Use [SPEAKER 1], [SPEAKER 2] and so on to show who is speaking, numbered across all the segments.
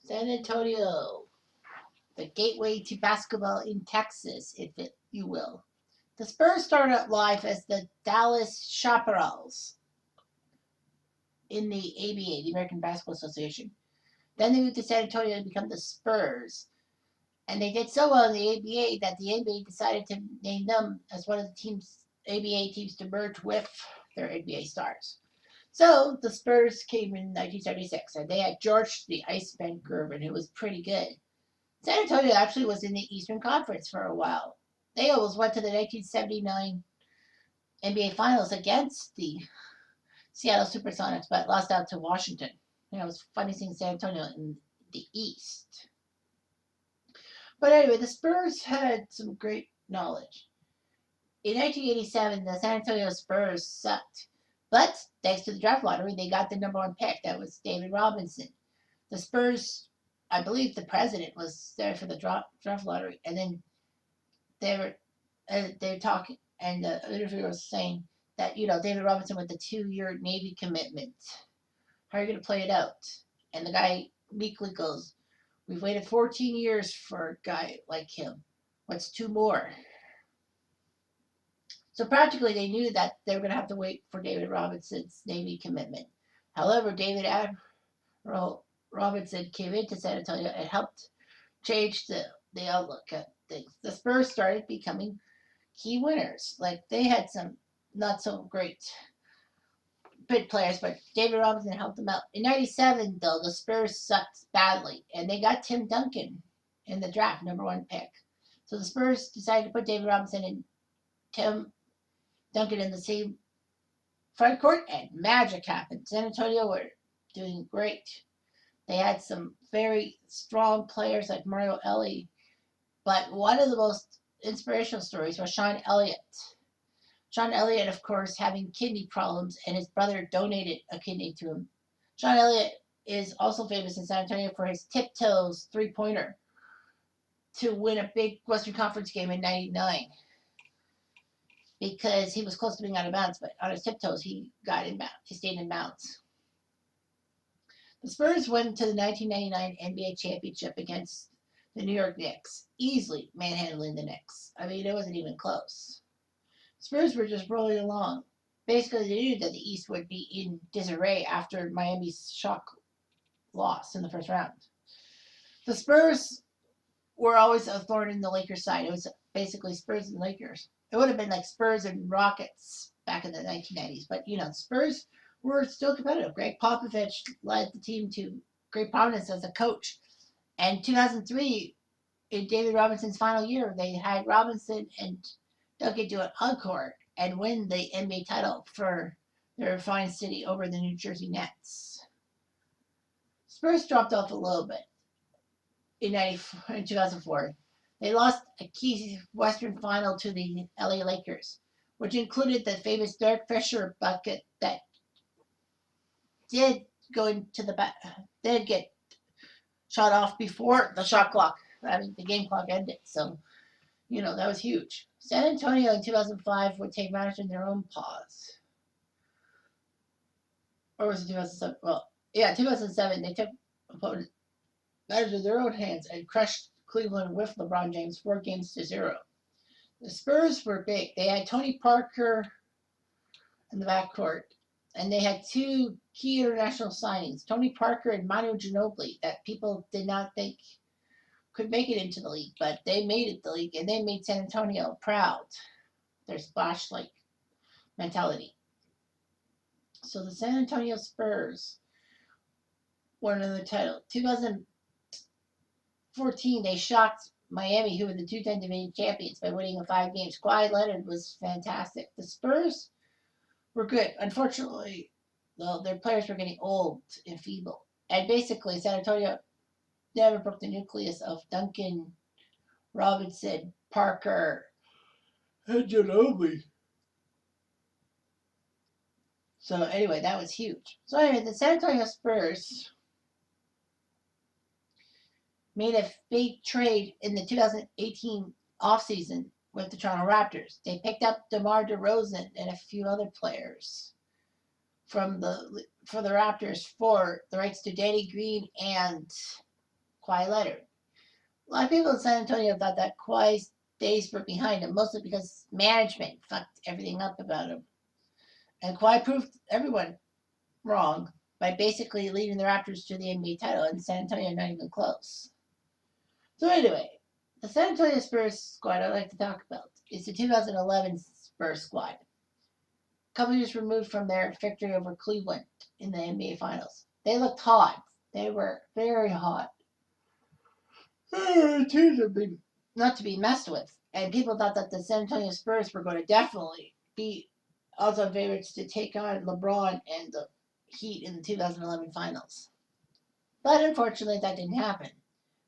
[SPEAKER 1] San Antonio, the gateway to basketball in Texas, you will. The Spurs started out life as the Dallas Chaparrals in the ABA, the American Basketball Association. Then they moved to San Antonio to become the Spurs. And they did so well in the ABA that the NBA decided to name them as one of the ABA teams to merge with their NBA stars. So the Spurs came in 1976, and they had George the Iceman Gervin, who was pretty good. San Antonio actually was in the Eastern Conference for a while. They almost went to the 1979 NBA Finals against the Seattle Supersonics, but lost out to Washington. It was funny seeing San Antonio in the East. But anyway, the Spurs had some great knowledge. In 1987, the San Antonio Spurs sucked. But thanks to the draft lottery, they got the number one pick. That was David Robinson. The Spurs, I believe the president was there for the draft lottery. And then they were talking, and the interviewer was saying that, David Robinson with the 2-year Navy commitment. How are you going to play it out? And the guy meekly goes, "We've waited 14 years for a guy like him. What's two more?" So practically, they knew that they were going to have to wait for David Robinson's Navy commitment. However, David Admiral Robinson came into San Antonio and helped change the outlook at things. The Spurs started becoming key winners. Like, they had some not so great big players, but David Robinson helped them out. In '97, though, the Spurs sucked badly, and they got Tim Duncan in the draft, number one pick. So the Spurs decided to put David Robinson and Tim Duncan in the same front court, and magic happened. San Antonio were doing great. They had some very strong players like Mario Elie, but one of the most inspirational stories was Sean Elliott. Sean Elliott, of course, having kidney problems, and his brother donated a kidney to him. Sean Elliott is also famous in San Antonio for his tiptoes three-pointer to win a big Western Conference game in '99 because he was close to being out of bounds, but on his tiptoes he got in bounds. He stayed in bounds. The Spurs went to the 1999 NBA championship against the New York Knicks, easily manhandling the Knicks. I mean, it wasn't even close. Spurs were just rolling along. Basically, they knew that the East would be in disarray after Miami's shock loss in the first round. The Spurs were always a thorn in the Lakers' side. It was basically Spurs and Lakers. It would have been like Spurs and Rockets back in the 1990s. But, Spurs were still competitive. Greg Popovich led the team to great prominence as a coach. And 2003, in David Robinson's final year, they had Robinson and Duncan do an encore and win the NBA title for their fine city over the New Jersey Nets. Spurs dropped off a little bit in 2004. They lost a key Western final to the LA Lakers, which included the famous Derek Fisher bucket that did go into the back, did get shot off before the shot clock, the game clock ended. So, that was huge. San Antonio in 2005 would take matters in their own paws. Or was it 2007? Well, yeah, 2007. They took matters in their own hands and crushed Cleveland with LeBron James 4-0. The Spurs were big. They had Tony Parker in the backcourt, and they had two key international signings, Tony Parker and Manu Ginobili, that people did not think could make it into the league, but they made it the league, and they made San Antonio proud. Their splash-like mentality. So the San Antonio Spurs won another title. 2014, they shocked Miami, who were the two-time defending champions, by winning in 5 games. Kawhi Leonard was fantastic. The Spurs were good. Unfortunately, though, their players were getting old and feeble. And basically, San Antonio never broke the nucleus of Duncan, Robinson, Parker, and Ginobili. So anyway, that was huge. So anyway, the San Antonio Spurs made a big trade in the 2018 offseason with the Toronto Raptors. They picked up DeMar DeRozan and a few other players for the Raptors for the rights to Danny Green and Kawhi Leonard. A lot of people in San Antonio thought that Kawhi's days were behind him, mostly because management fucked everything up about him. And Kawhi proved everyone wrong by basically leading the Raptors to the NBA title, and San Antonio not even close. So anyway, the San Antonio Spurs squad I'd like to talk about is the 2011 Spurs squad. A couple years removed from their victory over Cleveland in the NBA Finals. They looked hot. They were very hot. Not to be messed with. And people thought that the San Antonio Spurs were going to definitely be odds-on favorites to take on LeBron and the Heat in the 2011 Finals. But unfortunately, that didn't happen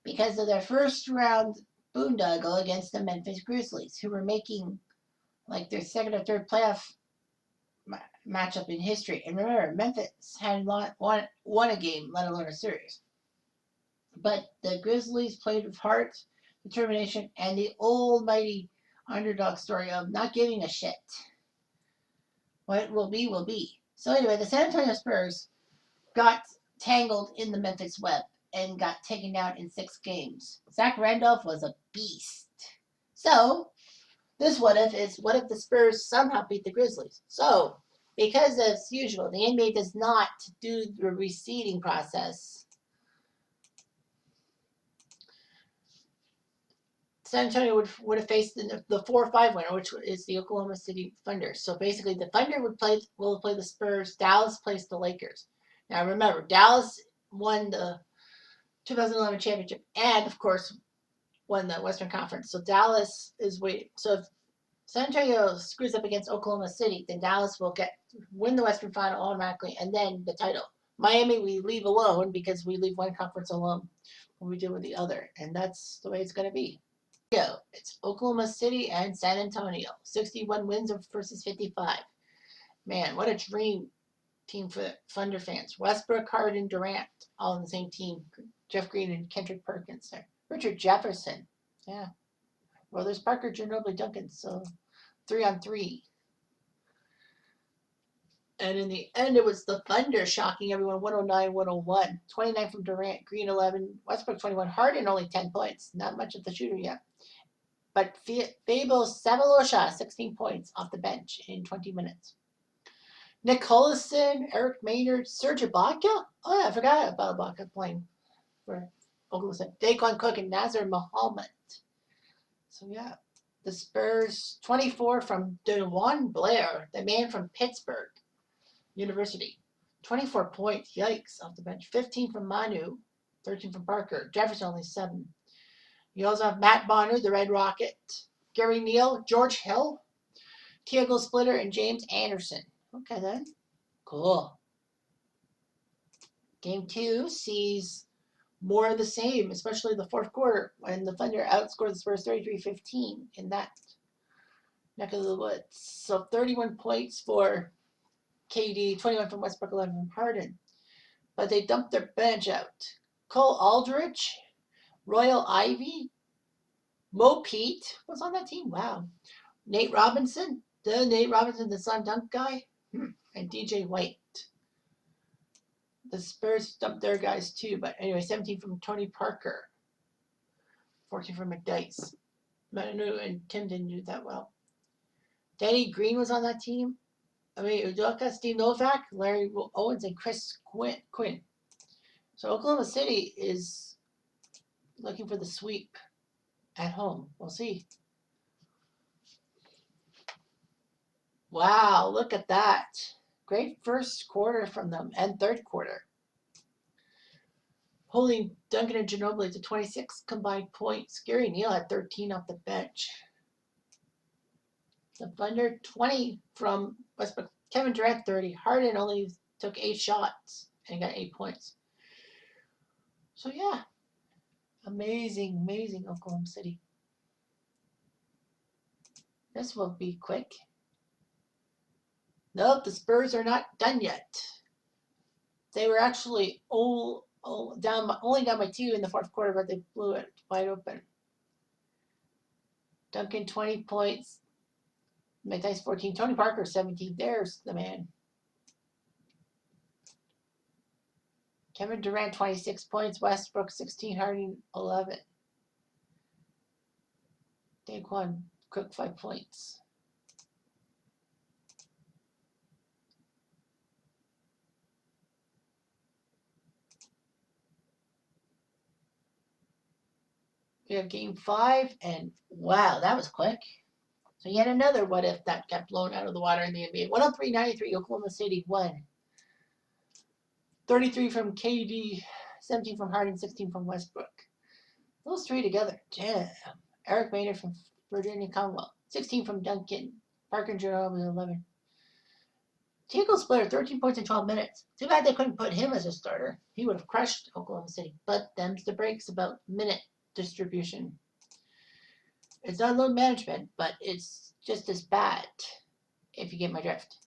[SPEAKER 1] because of their first round boondoggle against the Memphis Grizzlies, who were making like their second or third playoff matchup in history. And remember, Memphis had won a game, let alone a series. But the Grizzlies played with heart, determination, and the almighty underdog story of not giving a shit. What will be, will be. So anyway, the San Antonio Spurs got tangled in the Memphis web and got taken down in 6 games. Zach Randolph was a beast. So this what if is what if the Spurs somehow beat the Grizzlies? So because as usual, the NBA does not do the reseeding process. San Antonio would have faced the 4-5 winner, which is the Oklahoma City Thunder. So basically, the Thunder will play the Spurs. Dallas plays the Lakers. Now remember, Dallas won the 2011 championship and, of course, won the Western Conference. So Dallas is waiting. So if San Antonio screws up against Oklahoma City, then Dallas will win the Western Final automatically and then the title. Miami we leave alone because we leave one conference alone when we deal with the other, and that's the way it's going to be. It's Oklahoma City and San Antonio. 61 wins versus 55. Man, what a dream team for Thunder fans. Westbrook, Harden, Durant, all on the same team. Jeff Green and Kendrick Perkins there. Richard Jefferson. Yeah. Well, there's Parker Ginobili Duncan, so 3-on-3. And in the end, it was the Thunder shocking everyone 109-101. 29 from Durant, Green 11, Westbrook 21, Harden only 10 points. Not much of the shooter yet. But Fabo Savalosha, 16 points off the bench in 20 minutes. Nick Collison, Eric Maynard, Serge Ibaka. Oh, yeah, I forgot about Ibaka playing for Oklahoma City. Daquan Cook and Nazar Muhammad. So, yeah. The Spurs, 24 from DeJuan Blair, the man from Pittsburgh University. 24 points, yikes, off the bench. 15 from Manu, 13 from Parker. Jefferson only 7. You also have Matt Bonner, the Red Rocket, Gary Neal, George Hill, Tiago Splitter, and James Anderson. Okay, then. Cool. Game 2 sees more of the same, especially the fourth quarter, when the Thunder outscored the Spurs 33-15 in that neck of the woods. So 31 points for KD, 21 from Westbrook, 11 from Harden. But they dumped their bench out. Cole Aldridge, Royal Ivy, Mo Pete was on that team. Wow. Nate Robinson, the slam dunk guy, and DJ White. The Spurs dumped their guys too, but anyway, 17 from Tony Parker, 14 from McDyess. Manu and Tim didn't do that well. Danny Green was on that team. I mean, Udoka, Steve Novak, Larry Owens, and Chris Quinn. So Oklahoma City is looking for the sweep at home. We'll see. Wow, look at that. Great first quarter from them and third quarter. Holding Duncan and Ginobili to 26 combined points. Gary Neal had 13 off the bench. The Thunder, 20 from Westbrook. Kevin Durant, 30. Harden only took 8 shots and got 8 points. So, yeah. Amazing, amazing Oklahoma City. This will be quick. Nope, the Spurs are not done yet. They were actually only down by 2 in the fourth quarter, but they blew it wide open. Duncan, 20 points. McDyess, 14. Tony Parker, 17. There's the man. Kevin Durant, 26 points. Westbrook, 16. Harden, 11. Daquan Cook, 5 points. We have game 5, and wow, that was quick. So yet another what if that got blown out of the water in the NBA. 103-93, Oklahoma City won. 33 from KD, 17 from Harden, 16 from Westbrook. Those three together, damn. Eric Maynard from Virginia Commonwealth, 16 from Duncan. Parker Jerome with 11. Tiago Splitter, 13 points in 12 minutes. Too bad they couldn't put him as a starter. He would have crushed Oklahoma City. But them's the breaks about minute distribution. It's not load management, but it's just as bad, if you get my drift.